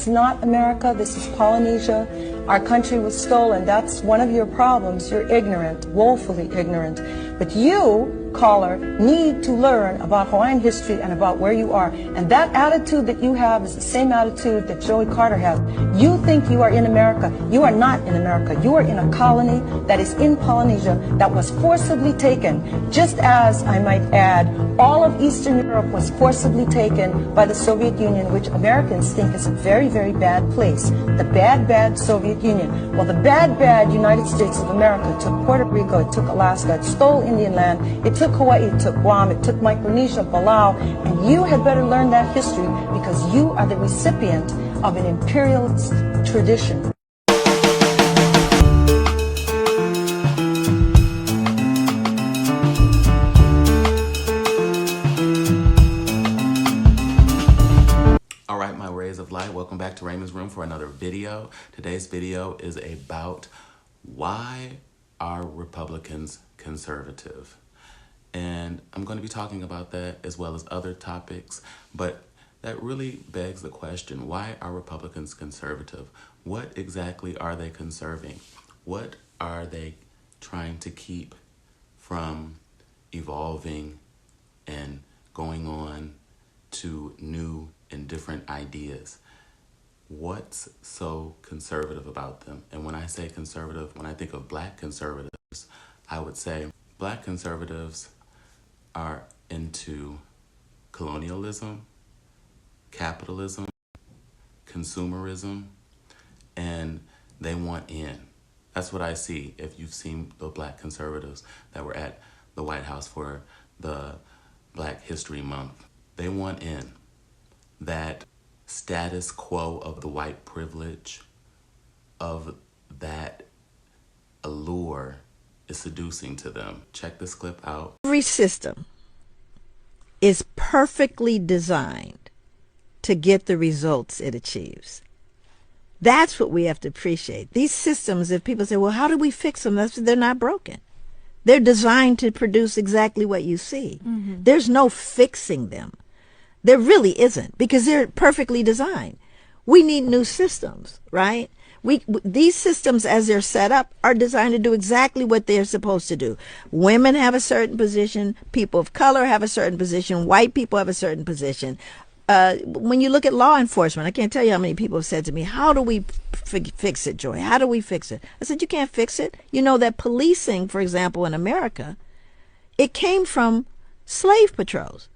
is not America. This is Polynesia. Our country was stolen. That's one of your problems. You're ignorant, woefully ignorant. But you, caller, need to learn about Hawaiian history and about where you are. And that attitude that you have is the same attitude that Joey Carter has. You think you are in America. You are not in America. You are in a colony that is in Polynesia that was forcibly taken, just as, I might add, all of Eastern Europe was forcibly taken by the Soviet Union, which Americans think is a very, very bad place. The bad, bad Soviet Union. Well, the bad, bad United States of America took Puerto Rico, it took Alaska, it stole Indian land, it took Hawaii, it took Guam, it took Micronesia, Palau, and you had better learn that history because you are the recipient of an imperialist tradition. Alright, my rays of light, welcome back to Raymond's Room for another video. Today's video is about why are Republicans conservative? And I'm going to be talking about that as well as other topics, but that really begs the question, why are Republicans conservative? What exactly are they conserving? What are they trying to keep from evolving and going on to new and different ideas? What's so conservative about them? And when I say conservative, when I think of black conservatives, I would say black conservatives are into colonialism, capitalism, consumerism, and they want in. That's what I see if you've seen the black conservatives that were at the White House for the Black History Month. They want in. That status quo of the white privilege, of that allure is seducing to them. Check this clip out. Every system is perfectly designed to get the results it achieves. That's what we have to appreciate. These systems, if people say, well, how do we fix them? They're not broken. They're designed to produce exactly what you see. Mm-hmm. There's no fixing them. There really isn't, because they're perfectly designed. We need new systems, right? These systems, as they're set up, are designed to do exactly what they're supposed to do. Women have a certain position. People of color have a certain position. White people have a certain position. When you look at law enforcement, I can't tell you how many people have said to me, how do we fix it, Joy? How do we fix it? I said, you can't fix it. You know that policing, for example, in America, it came from slave patrols.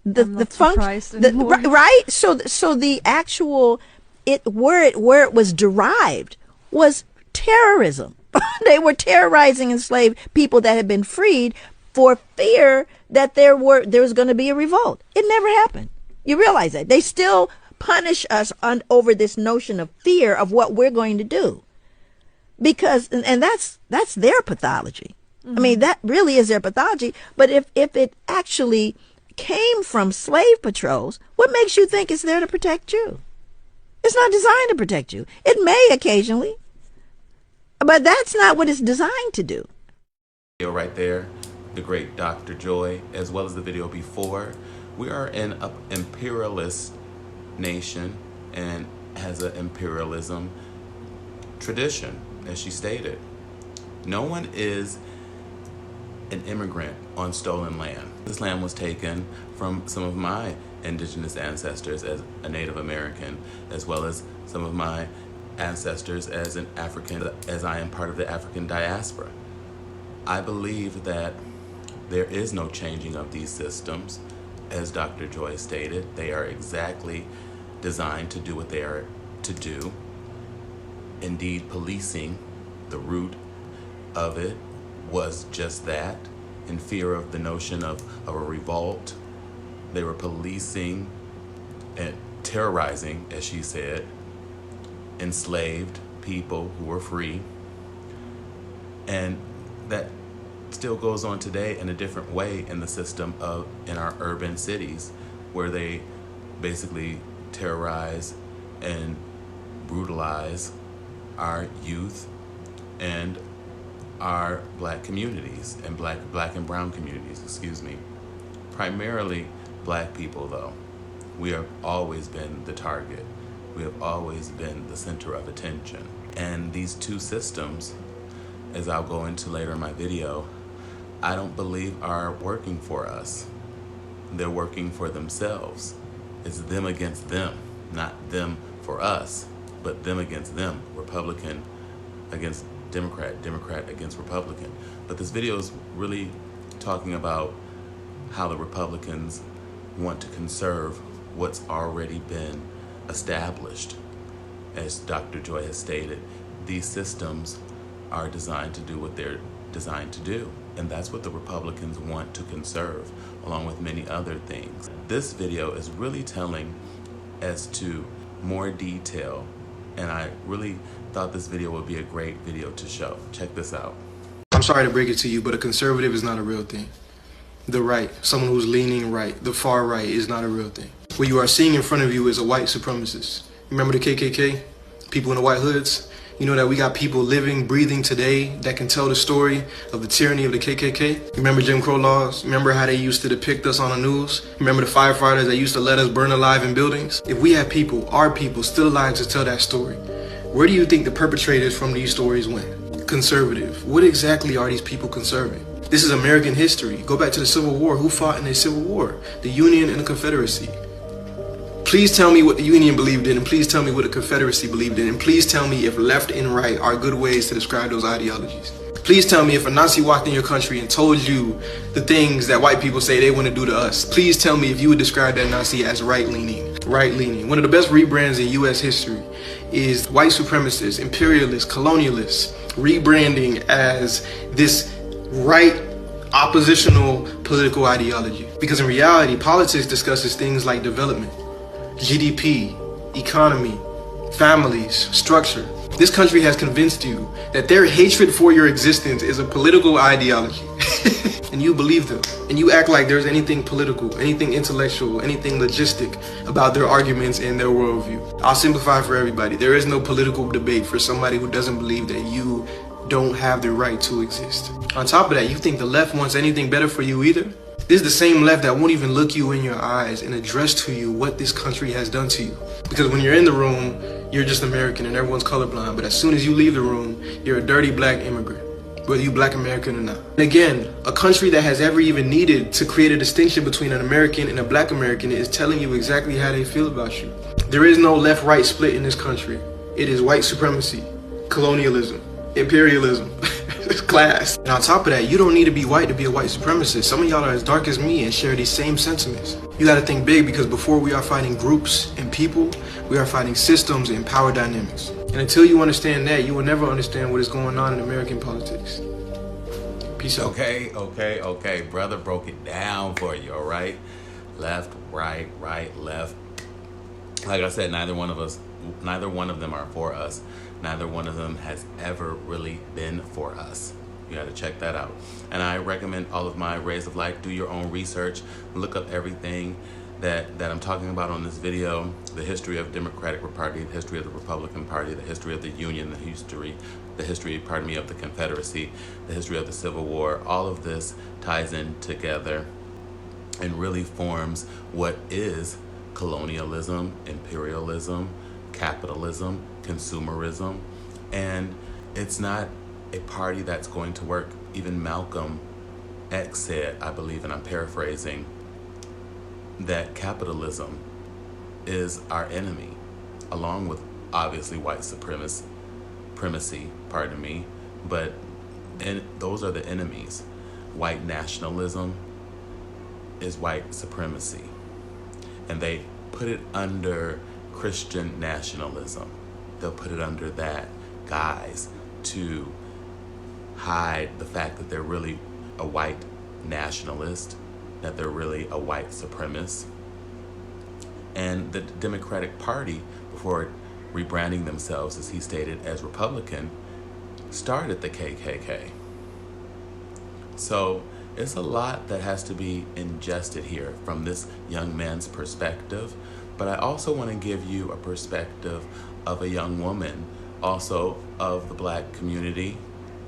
Right? So the actual where it was derived was terrorism. They were terrorizing enslaved people that had been freed for fear that there was going to be a revolt. It never happened. You realize that they still punish us over this notion of fear of what we're going to do, because and that's their pathology. Mm-hmm. I mean, that really is their pathology. But if it actually came from slave patrols, what makes you think it's there to protect you? It's not designed to protect you. It may occasionally, but that's not what it's designed to do. Video right there, the great Dr. Joy, as well as the video before. We are in an imperialist nation and has an imperialism tradition, as she stated. No one is an immigrant on stolen land. This land was taken from some of my indigenous ancestors as a Native American, as well as some of my ancestors as an African, as I am part of the African diaspora. I believe that there is no changing of these systems. As Dr. Joy stated, they are exactly designed to do what they are to do. Indeed, policing, the root of it, was just that, in fear of the notion of a revolt. They were policing and terrorizing, as she said, enslaved people who were free. And that still goes on today in a different way in the system in our urban cities, where they basically terrorize and brutalize our youth and our black communities and black and brown communities, excuse me. Primarily black people, though. We have always been the target. We have always been the center of attention. And these two systems, as I'll go into later in my video, I don't believe are working for us. They're working for themselves. It's them against them, not them for us, but them against them. Republican against Democrat, Democrat against Republican. But this video is really talking about how the Republicans want to conserve what's already been established. As Dr. Joy has stated, these systems are designed to do what they're designed to do. And that's what the Republicans want to conserve, along with many other things. This video is really telling as to more detail, and I really thought this video would be a great video to show. Check this out. I'm sorry to break it to you, but a conservative is not a real thing. The right, someone who's leaning right, the far right, is not a real thing. What you are seeing in front of you is a white supremacist. Remember the KKK? People in the white hoods? You know that we got people living, breathing today that can tell the story of the tyranny of the KKK? Remember Jim Crow laws? Remember how they used to depict us on the news? Remember the firefighters that used to let us burn alive in buildings? If we have people, our people, still alive to tell that story, where do you think the perpetrators from these stories went? Conservative. What exactly are these people conserving? This is American history. Go back to the Civil War. Who fought in the Civil War? The Union and the Confederacy. Please tell me what the Union believed in, and please tell me what the Confederacy believed in, and please tell me if left and right are good ways to describe those ideologies. Please tell me if a Nazi walked in your country and told you the things that white people say they want to do to us. Please tell me if you would describe that Nazi as right-leaning. Right-leaning. One of the best rebrands in U.S. history is white supremacists, imperialists, colonialists, rebranding as this right oppositional political ideology. Because in reality, politics discusses things like development, GDP, economy, families, structure. This country has convinced you that their hatred for your existence is a political ideology. And you believe them. And you act like there's anything political, anything intellectual, anything logistic about their arguments and their worldview. I'll simplify for everybody. There is no political debate for somebody who doesn't believe that you don't have the right to exist. On top of that, you think the left wants anything better for you either? This is the same left that won't even look you in your eyes and address to you what this country has done to you. Because when you're in the room, you're just American and everyone's colorblind. But as soon as you leave the room, you're a dirty black immigrant, whether you black American or not. And again, a country that has ever even needed to create a distinction between an American and a black American is telling you exactly how they feel about you. There is no left-right split in this country. It is white supremacy, colonialism, imperialism. Class. And on top of that, you don't need to be white to be a white supremacist. Some of y'all are as dark as me and share these same sentiments. You gotta think big, because before we are fighting groups and people, we are fighting systems and power dynamics. And until you understand that, you will never understand what is going on in American politics. Peace out. Okay. Brother broke it down for you, all right? Left, right, left. Like I said, neither one of them are for us. Neither one of them has ever really been for us. You got to check that out. And I recommend all of my Rays of Light. Do your own research. Look up everything that I'm talking about on this video. The history of Democratic Party, the history of the Republican Party, the history of the Union, the history of the Confederacy, the history of the Civil War. All of this ties in together and really forms what is colonialism, imperialism, capitalism, consumerism. And it's not a party that's going to work. Even Malcolm X said, I believe, and I'm paraphrasing, that capitalism is our enemy, along with obviously white supremacy, and those are the enemies. White nationalism is white supremacy, and they put it under Christian nationalism. They'll put it under that guise to hide the fact that they're really a white nationalist, that they're really a white supremacist. And the Democratic Party, before rebranding themselves, as he stated, as Republican, started the KKK. So it's a lot that has to be ingested here from this young man's perspective. But I also want to give you a perspective of a young woman, also of the black community,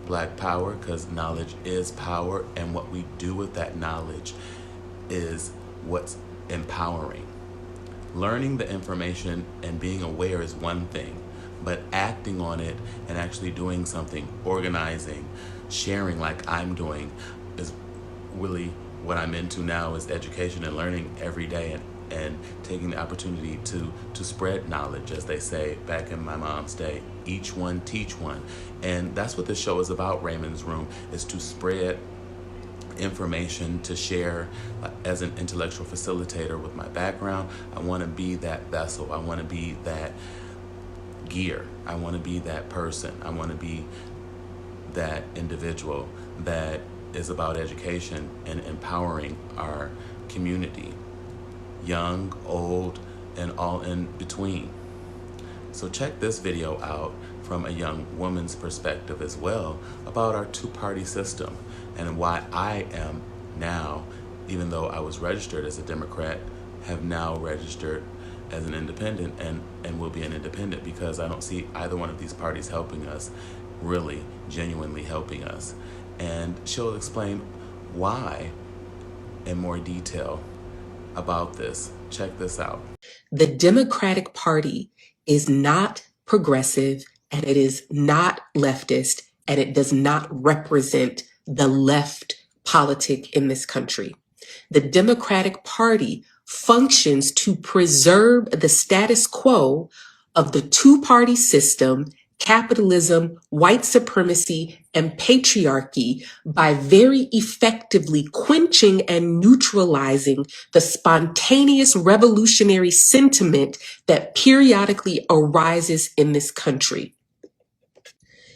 black power, because knowledge is power, and what we do with that knowledge is what's empowering. Learning the information and being aware is one thing, but acting on it and actually doing something, organizing, sharing like I'm doing, is really what I'm into now, is education and learning every day, and taking the opportunity to spread knowledge, as they say back in my mom's day. Each one teach one. And that's what this show is about, Raymond's Room, is to spread information, to share. As an intellectual facilitator with my background, I want to be that vessel. I want to be that gear. I want to be that person. I want to be that individual that is about education and empowering our community, young, old, and all in between. So check this video out from a young woman's perspective as well, about our two-party system and why I am now, even though I was registered as a Democrat, have now registered as an independent and will be an independent, because I don't see either one of these parties helping us, really genuinely helping us. And she'll explain why in more detail about this. Check this out. The Democratic Party is not progressive, and it is not leftist, and it does not represent the left politic in this country. The Democratic Party functions to preserve the status quo of the two-party system, capitalism, white supremacy, and patriarchy by very effectively quenching and neutralizing the spontaneous revolutionary sentiment that periodically arises in this country.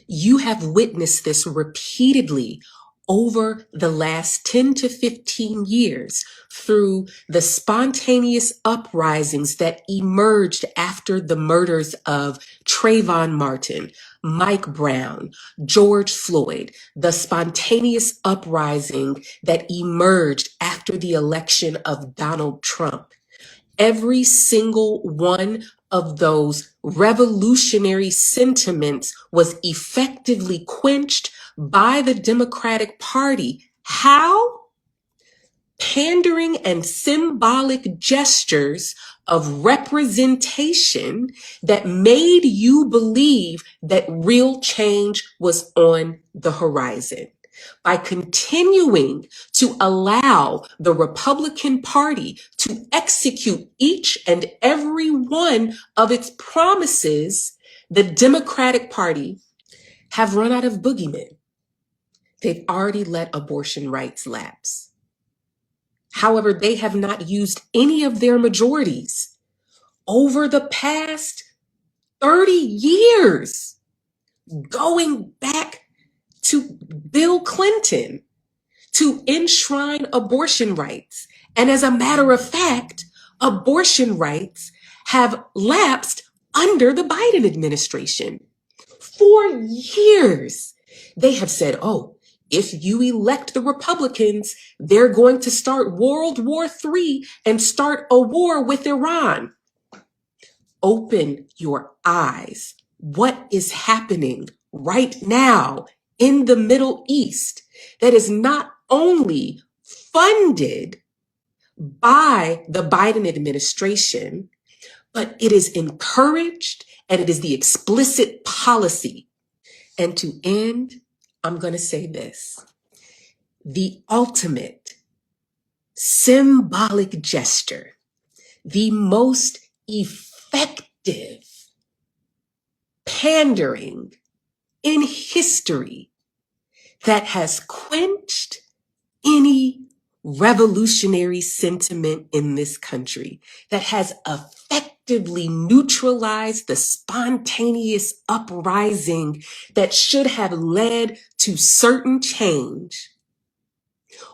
You have witnessed this repeatedly over the last 10 to 15 years through the spontaneous uprisings that emerged after the murders of Trayvon Martin, Mike Brown, George Floyd, the spontaneous uprising that emerged after the election of Donald Trump. Every single one of those revolutionary sentiments was effectively quenched by the Democratic Party. How? Pandering and symbolic gestures of representation that made you believe that real change was on the horizon. By continuing to allow the Republican Party to execute each and every one of its promises, the Democratic Party have run out of boogeymen. They've already let abortion rights lapse. However, they have not used any of their majorities over the past 30 years, going back to Bill Clinton, to enshrine abortion rights. And as a matter of fact, abortion rights have lapsed under the Biden administration. For years, they have said, oh, if you elect the Republicans, they're going to start World War III and start a war with Iran. Open your eyes. What is happening right now in the Middle East that is not only funded by the Biden administration, but it is encouraged, and it is the explicit policy. And to end, I'm going to say this: the ultimate symbolic gesture, the most effective pandering in history that has quenched any revolutionary sentiment in this country, that has effectively neutralized the spontaneous uprising that should have led to certain change,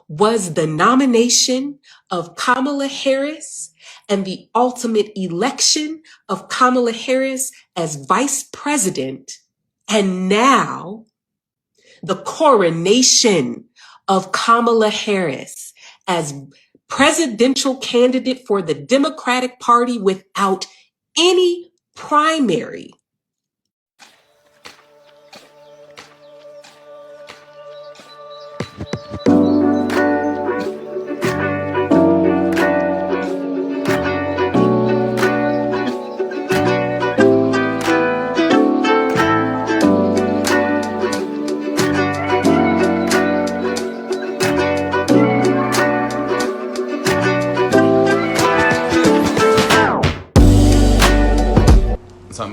was the nomination of Kamala Harris and the ultimate election of Kamala Harris as vice president, and now the coronation of Kamala Harris as presidential candidate for the Democratic Party without any primary.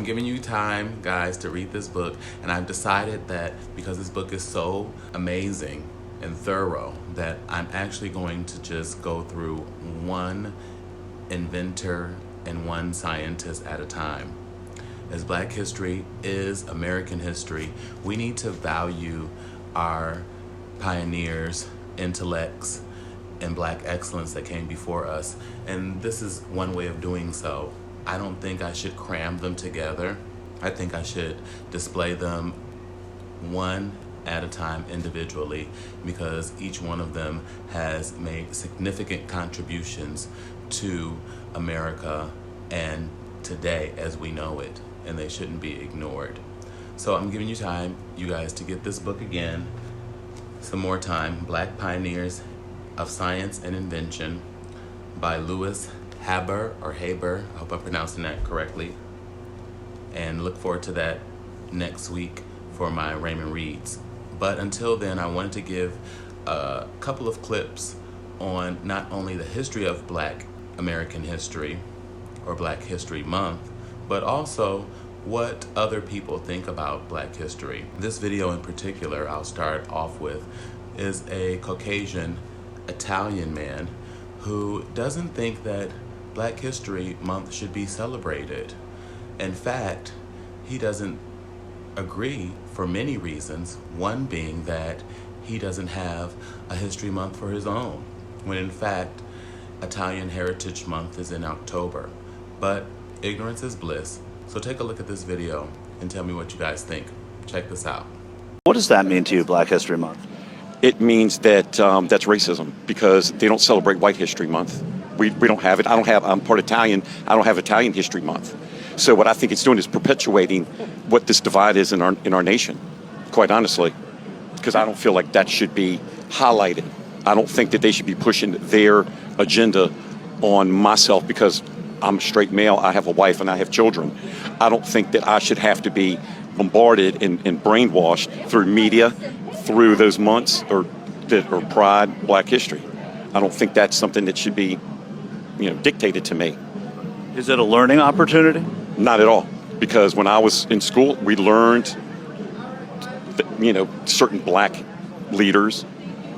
I'm giving you time, guys, to read this book, and I've decided that because this book is so amazing and thorough that I'm actually going to just go through one inventor and one scientist at a time. As Black history is American history, we need to value our pioneers, intellects, and Black excellence that came before us. And this is one way of doing so. I don't think I should cram them together. I think I should display them one at a time individually, because each one of them has made significant contributions to America and today as we know it, and they shouldn't be ignored. So I'm giving you time, you guys, to get this book again, some more time, Black Pioneers of Science and Invention by Louis Haber, I hope I'm pronouncing that correctly, and look forward to that next week for my Raymond Reads. But until then, I wanted to give a couple of clips on not only the history of Black American history or Black History Month, but also what other people think about Black history. This video in particular, I'll start off with, is a Caucasian Italian man who doesn't think that Black History Month should be celebrated. In fact, he doesn't agree for many reasons, one being that he doesn't have a History Month for his own, when in fact Italian Heritage Month is in October. But ignorance is bliss, so take a look at this video and tell me what you guys think. Check this out. What does that mean to you, Black History Month? It means that that's racism, because they don't celebrate White History Month. We don't have it. I'm part Italian. I don't have Italian History Month. So what I think it's doing is perpetuating what this divide is in our nation, quite honestly, because I don't feel like that should be highlighted. I don't think that they should be pushing their agenda on myself because I'm a straight male, I have a wife, and I have children. I don't think that I should have to be bombarded and brainwashed through media, through those months or Pride, Black History. I don't think that's something that should be, dictated to me. Is it a learning opportunity? Not at all, because when I was in school, we learned, certain Black leaders,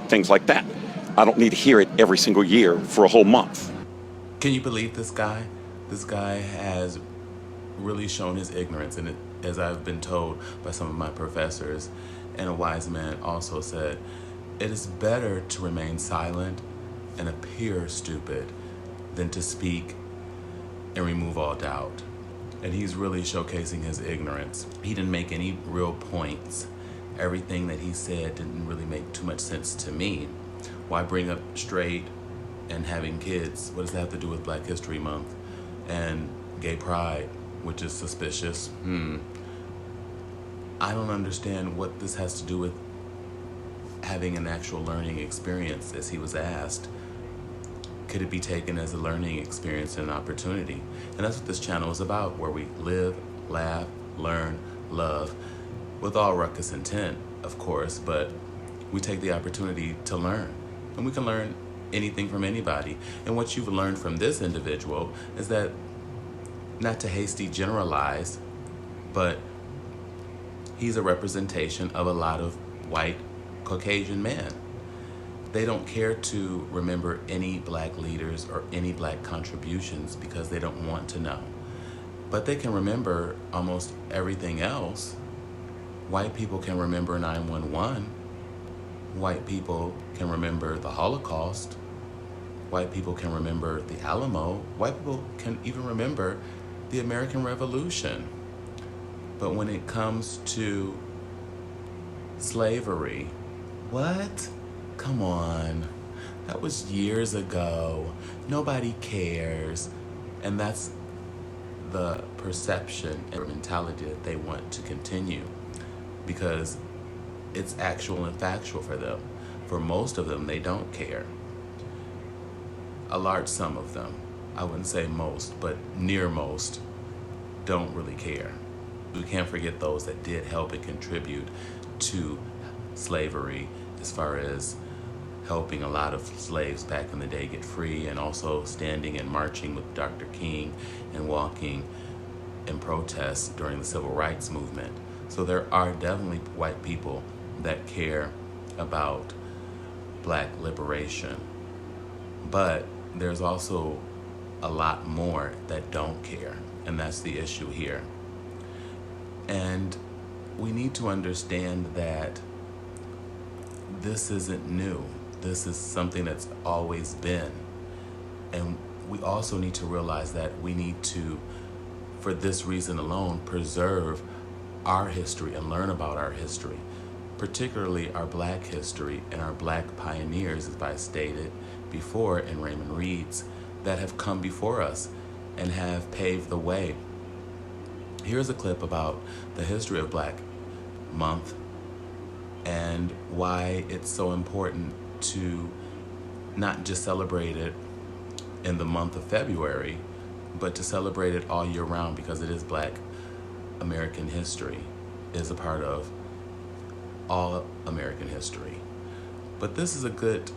things like that. I don't need to hear it every single year for a whole month. Can you believe this guy? This guy has really shown his ignorance, and as I've been told by some of my professors, and a wise man also said, it is better to remain silent and appear stupid than to speak and remove all doubt. And he's really showcasing his ignorance. He didn't make any real points. Everything that he said didn't really make too much sense to me. Why bring up straight and having kids? What does that have to do with Black History Month and gay pride, which is suspicious? I don't understand what this has to do with having an actual learning experience, as he was asked. Could it be taken as a learning experience and an opportunity? And that's what this channel is about, where we live, laugh, learn, love, with all ruckus intent, of course, but we take the opportunity to learn. And we can learn anything from anybody. And what you've learned from this individual is that, not to hasty generalize, but he's a representation of a lot of white Caucasian men. They don't care to remember any Black leaders or any Black contributions because they don't want to know. But they can remember almost everything else. White people can remember 9/11. White people can remember the Holocaust. White people can remember the Alamo. White people can even remember the American Revolution. But when it comes to slavery, what? Come on. That was years ago. Nobody cares. And that's the perception and mentality that they want to continue, because it's actual and factual for them. For most of them, they don't care. A large sum of them, I wouldn't say most, but near most, don't really care. We can't forget those that did help and contribute to slavery, as far as helping a lot of slaves back in the day get free, and also standing and marching with Dr. King and walking in protest during the civil rights movement. So there are definitely white people that care about black liberation. But there's also a lot more that don't care, and that's the issue here. And we need to understand that this isn't new. This is something that's always been. And we also need to realize that we need to, for this reason alone, preserve our history and learn about our history, particularly our black history and our black pioneers, as I stated before in Raymond Reads, that have come before us and have paved the way. Here's a clip about the history of Black Month and why it's so important to not just celebrate it in the month of February, but to celebrate it all year round, because it is Black American history. It is a part of all American history. But this is a good,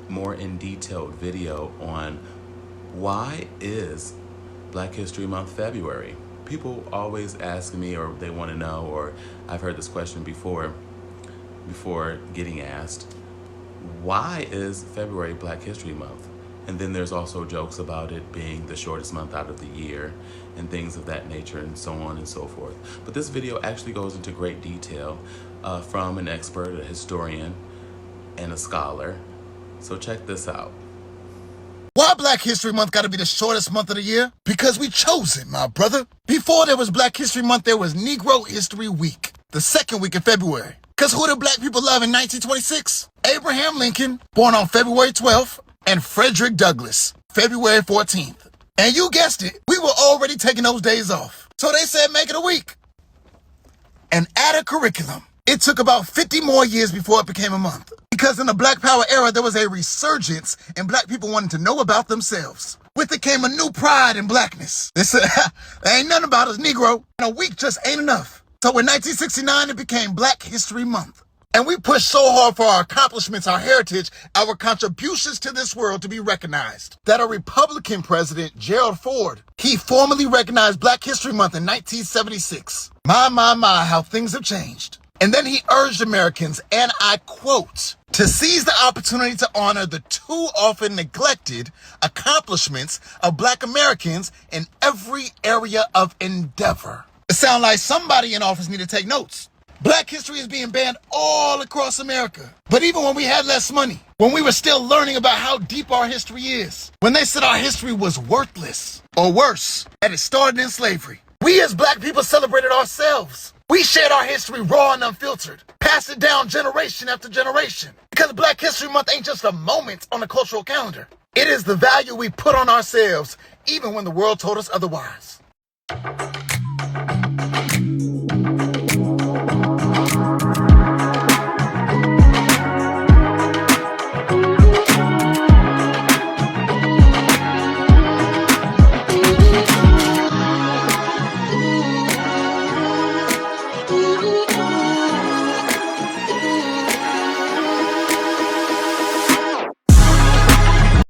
more in detailed video on why is Black History Month February. People always ask me, or they want to know, or I've heard this question before getting asked, why is February Black History Month? And then there's also jokes about it being the shortest month out of the year and things of that nature and so on and so forth. But this video actually goes into great detail from an expert, a historian, and a scholar. So check this out. Why Black History Month gotta be the shortest month of the year? Because we chose it, my brother. Before there was Black History Month, there was Negro History Week, the second week of February. Cause who did black people love in 1926? Abraham Lincoln, born on February 12th, and Frederick Douglass, February 14th. And you guessed it, we were already taking those days off. So they said make it a week. And add a curriculum. It took about 50 more years before it became a month. Because in the Black Power era, there was a resurgence and black people wanted to know about themselves. With it came a new pride in blackness. They said, there ain't nothing about us, Negro, and a week just ain't enough. So in 1969, it became Black History Month. And we pushed so hard for our accomplishments, our heritage, our contributions to this world to be recognized, that a Republican president, Gerald Ford, he formally recognized Black History Month in 1976. My, how things have changed. And then he urged Americans, and I quote, to seize the opportunity to honor the too often neglected accomplishments of black Americans in every area of endeavor. It sounds like somebody in office need to take notes. Black history is being banned all across America. But even when we had less money, when we were still learning about how deep our history is, when they said our history was worthless, or worse, that it started in slavery, we as black people celebrated ourselves. We shared our history raw and unfiltered, passed it down generation after generation. Because Black History Month ain't just a moment on the cultural calendar. It is the value we put on ourselves, even when the world told us otherwise.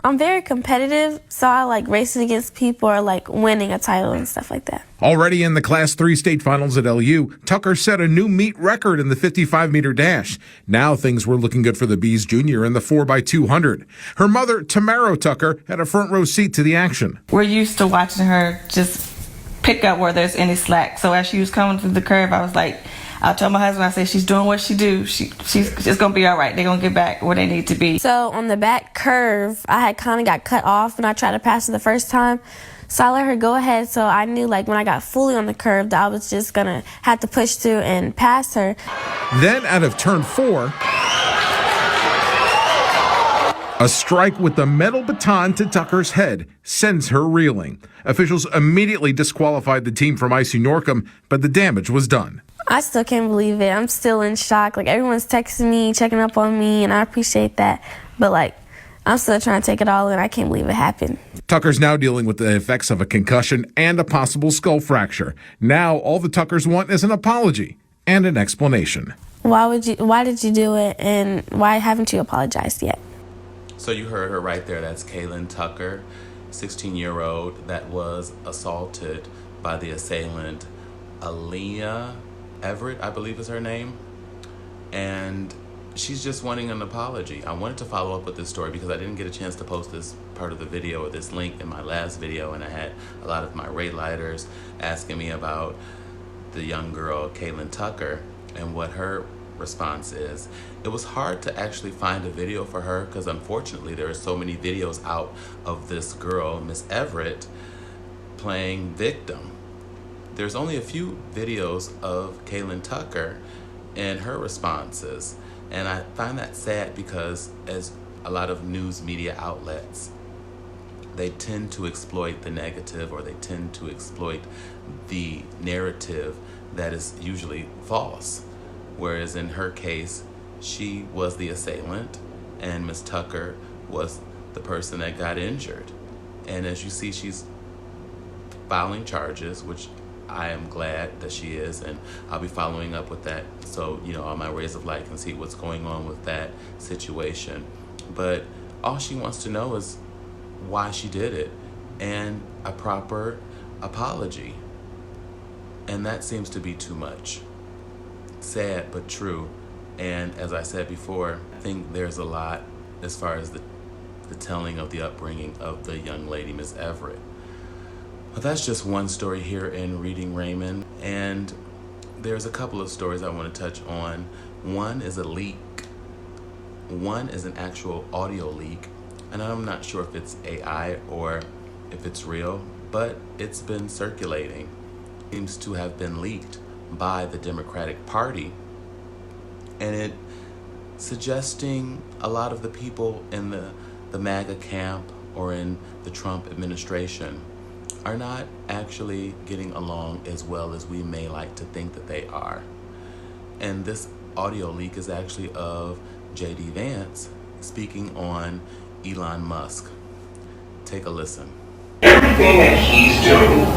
I'm very competitive, so I like racing against people or like winning a title and stuff like that. Already in the Class 3 state finals at LU, Tucker set a new meet record in the 55-meter dash. Now things were looking good for the Bees Jr. in the 4x200. Her mother, Tamara Tucker, had a front row seat to the action. We're used to watching her just pick up where there's any slack. So as she was coming through the curve, I was like, I'll tell my husband, I say, she's doing what she do. She's just going to be all right. They're going to get back where they need to be. So on the back curve, I had kind of got cut off when I tried to pass her the first time. So I let her go ahead. So I knew like when I got fully on the curve that I was just going to have to push through and pass her. Then out of turn 4, a strike with the metal baton to Tucker's head sends her reeling. Officials immediately disqualified the team from Icy Norcom, but the damage was done. I still can't believe it. I'm still in shock. Like, everyone's texting me, checking up on me, and I appreciate that. But, like, I'm still trying to take it all in. I can't believe it happened. Tucker's now dealing with the effects of a concussion and a possible skull fracture. Now, all the Tuckers want is an apology and an explanation. Why did you do it, and why haven't you apologized yet? So you heard her right there. That's Kaylin Tucker, 16-year-old that was assaulted by the assailant, Aaliyah Everett, I believe is her name. And she's just wanting an apology. I wanted to follow up with this story because I didn't get a chance to post this part of the video or this link in my last video, and I had a lot of my Ray Lighters asking me about the young girl, Kaylin Tucker, and what her response is. It was hard to actually find a video for her because unfortunately there are so many videos out of this girl, Miss Everett, playing victim. There's only a few videos of Kaylin Tucker and her responses. And I find that sad because as a lot of news media outlets, they tend to exploit the negative, or they tend to exploit the narrative that is usually false. Whereas in her case, she was the assailant and Miss Tucker was the person that got injured. And as you see, she's filing charges, which I am glad that she is, and I'll be following up with that so, you know, all my rays of light can see what's going on with that situation. But all she wants to know is why she did it and a proper apology. And that seems to be too much. Sad but true. And as I said before, I think there's a lot as far as the telling of the upbringing of the young lady, Miss Everett. But that's just one story here in Reading Raymond, and there's a couple of stories I want to touch on. One is a leak. One is an actual audio leak, and I'm not sure if it's AI or if it's real, but it's been circulating. It seems to have been leaked by the Democratic Party, and it suggesting a lot of the people in the MAGA camp or in the Trump administration are not actually getting along as well as we may like to think that they are. And this audio leak is actually of J.D. Vance speaking on Elon Musk. Take a listen. Everything that he's doing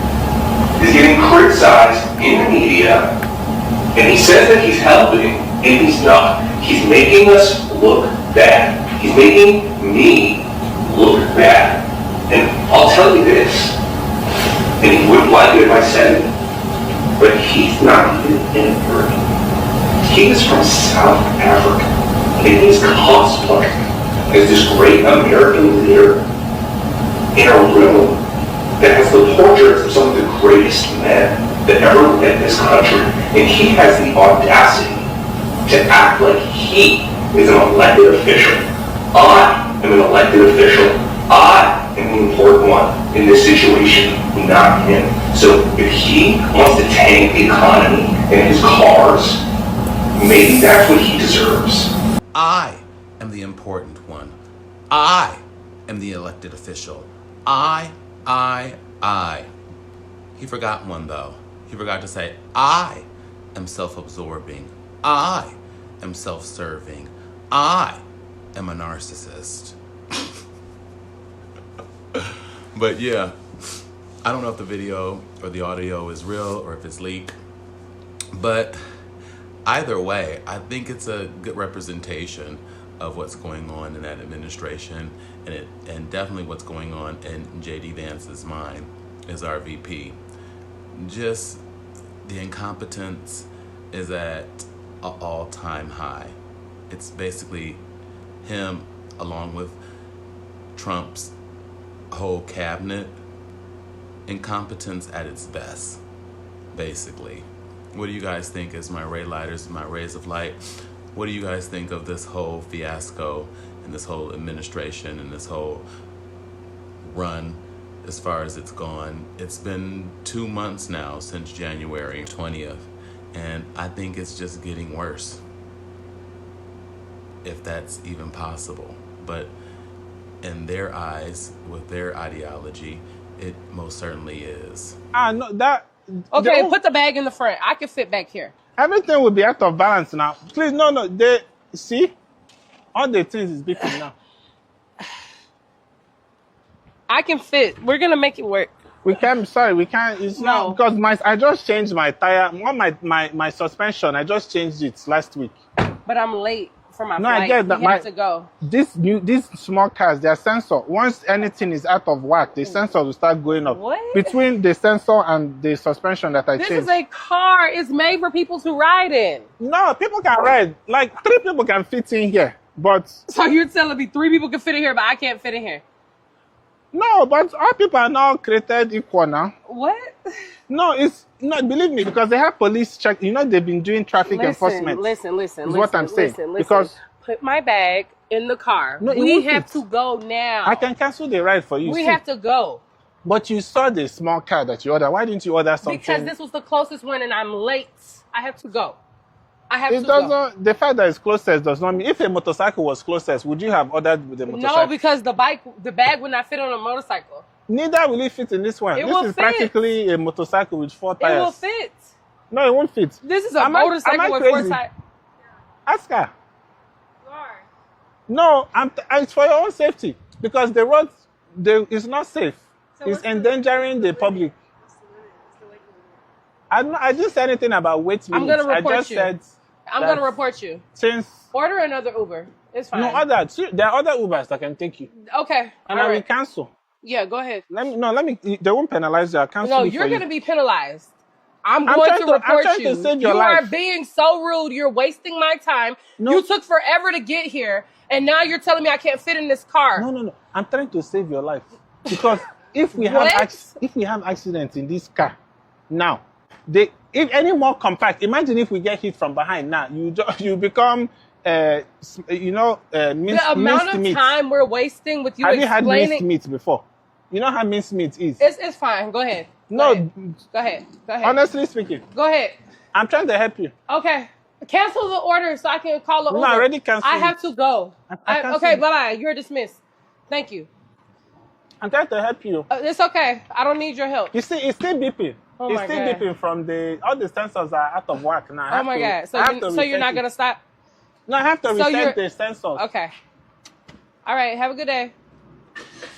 is getting criticized in the media, and he says that he's helping, and he's not. He's making us look bad. He's making me look bad. And I'll tell you this, and he wouldn't like it if I said it, but he's not even immigrant. He is from South Africa, and he's cosplaying as this great American leader in a room that has the portraits of some of the greatest men that ever led this country, and he has the audacity to act like he is an elected official. I am an elected official. I am the important one in this situation, not him. So if he wants to tank the economy and his cars, maybe that's what he deserves. I am the important one. I am the elected official. I. He forgot one though. He forgot to say, I am self-absorbing. I am self-serving. I am a narcissist. But yeah, I don't know if the video or the audio is real or if it's leaked. But either way, I think it's a good representation of what's going on in that administration, and definitely what's going on in J.D. Vance's mind as our VP. Just the incompetence is at an all-time high. It's basically him along with Trump's whole cabinet, incompetence at its best, basically. What do you guys think as my Ray Lighters, my rays of light? What do you guys think of this whole fiasco and this whole administration and this whole run as far as it's gone? It's been 2 months now since January 20th, and I think it's just getting worse, if that's even possible. But in their eyes, with their ideology, it most certainly is. No, that. Okay, put the bag in the front. I can fit back here. Everything will be out of balance now. Please, no. They see, all the things is big now. I can fit. We're gonna make it work. We can't. Sorry, we can't. It's not because I just changed my tire. My suspension. I just changed it last week. But I'm late for my No, I flight. get that. We have to go. These small cars, their sensor. Once anything is out of whack, the sensor will start going up. What? Between the sensor and the suspension that I This changed. is a car. It's made for people to ride in. No, people can ride. Like 3 people can fit in here, but So you're telling me 3 people can fit in here, but I can't fit in here? no, but all people are now created equal now. What? No, it's not. Believe me, because they have police check. You know, they've been doing traffic enforcement. Listen. Is what I'm saying. Listen. Because put my bag in the car. No, it we won't have fit. to go now. I can cancel the ride for you. We see. have to go. But you saw the small car that you ordered. Why didn't you order something? Because this was the closest one and I'm late. I have to go. It doesn't. The fact that it's closest does not mean. If a motorcycle was closest, would you have ordered with the motorcycle? No, because the bag would not fit on a motorcycle. Neither will it fit in this one. It This will is fit. practically a motorcycle with 4 tires. It will fit. No, it won't fit. This is a Am I motorcycle with crazy? 4 tires. Ask her. No, it's for your own safety because the road is not safe. It's endangering the public. I didn't say anything about weight limit. I'm going to report I just you. said I'm going to report you. Since Order another Uber. It's fine. there are other Ubers that can take you, Okay. and all I will right. cancel. Yeah, go ahead. Let me. They won't penalize you. I'll cancel No, it you're for going to you. be penalized. I'm I'm going trying to to- I'm report trying you. to save your You are life. being so rude. You're wasting my time. No. You took forever to get here, and now you're telling me I can't fit in this car. No. I'm trying to save your life because if we What? have accidents in this car now, if any more compact. Imagine if we get hit from behind. Now you become The amount of meat. time we're wasting with you Have you had minced explaining. meat before? You know how minced meat is. It's fine. Go ahead. No, Go ahead. honestly speaking, Go ahead. I'm trying to help you. Okay. Cancel the order so I can call the No, Uber. I already canceled I have it. to go. I canceled Okay, it. bye-bye. You're dismissed. Thank you. I'm trying to help you. It's okay. I don't need your help. You see, it's still beeping. Oh it's my still God. beeping from all the sensors are out of whack now. I Oh have my to- God. I have to So you're reset not it. going to stop? No, I have to So reset you're- the sensors. Okay. All right. Have a good day.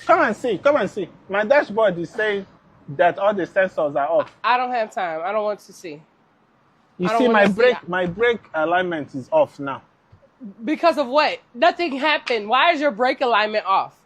Come and see. My dashboard is saying that all the sensors are off. I don't have time. I don't want to see. You I don't see, wanna see- my brake alignment is off now. Because of what? Nothing happened. Why is your brake alignment off?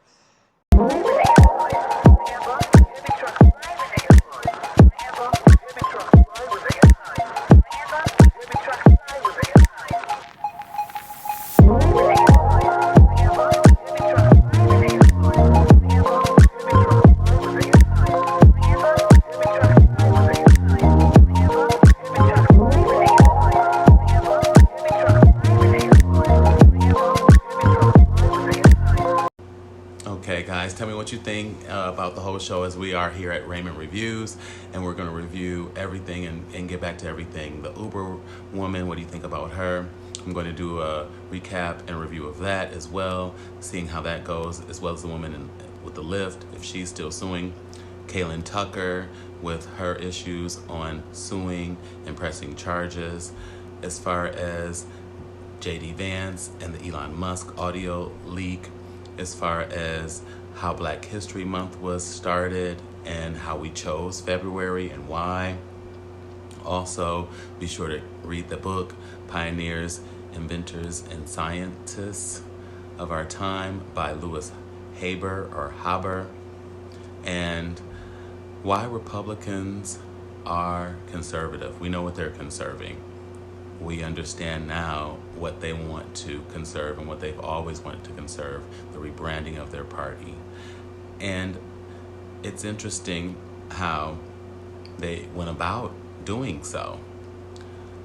Okay, guys, tell me what you think about the whole show as we are here at Raymond Reviews, and we're going to review everything and get back to everything. The Uber woman, what do you think about her? I'm going to do a recap and review of that as well, seeing how that goes, as well as the woman with the Lyft, if she's still suing. Kaylin Tucker with her issues on suing and pressing charges, as far as J.D. Vance and the Elon Musk audio leak, as far as how Black History Month was started and how we chose February and why. Also, be sure to read the book, Pioneers, Inventors, and Scientists of Our Time by Louis Haber, and why Republicans are conservative. We know what they're conserving. We understand now what they want to conserve and what they've always wanted to conserve, the rebranding of their party. And it's interesting how they went about doing so.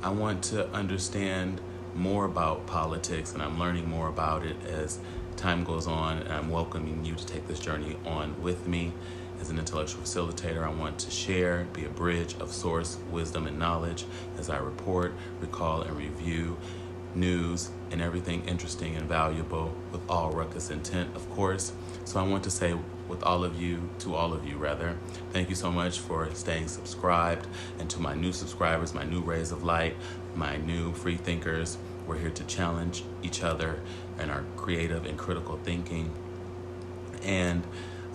I want to understand more about politics, and I'm learning more about it as time goes on, and I'm welcoming you to take this journey on with me. As an intellectual facilitator, I want to share, be a bridge of source, wisdom, and knowledge as I report, recall, and review news and everything interesting and valuable with all ruckus intent, of course. So I want to say to all of you, thank you so much for staying subscribed. And to my new subscribers, my new rays of light, my new free thinkers, we're here to challenge each other and our creative and critical thinking. And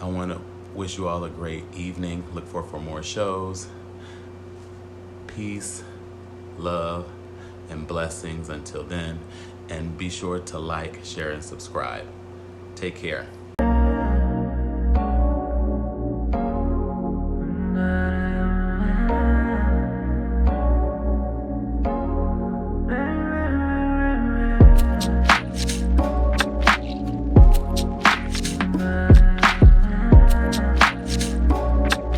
I want to wish you all a great evening. Look forward for more shows. Peace, love, and blessings until then. And be sure to like, share, and subscribe. Take care.